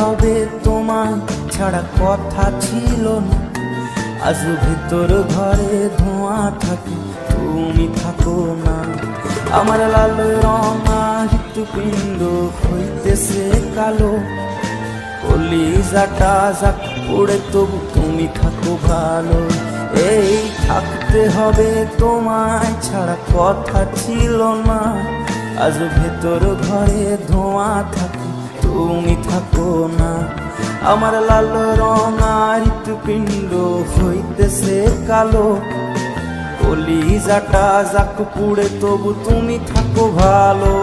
হবে তোমায় ছাড়া কথা ছিল না। আজ ভেতর ঘরে ধোঁয়া থাকে, তুমি থাকো না। আমার লাল রঙা হৃৎপিণ্ড হইতেছে কালো, কলিজাটা যাক পড়ে তবু তুমি থাকো ভালো। এই থাকতে হবে তোমায় ছাড়া কথা ছিল না। আজ ভেতর ঘরে ধোঁয়া থাকে, তুমি থাকো না। আমার লাল রঙা হৃৎপিণ্ড হইতেছে কালো, কলিজাটা যাক পুড়ে তবু তুমি থাকো ভালো।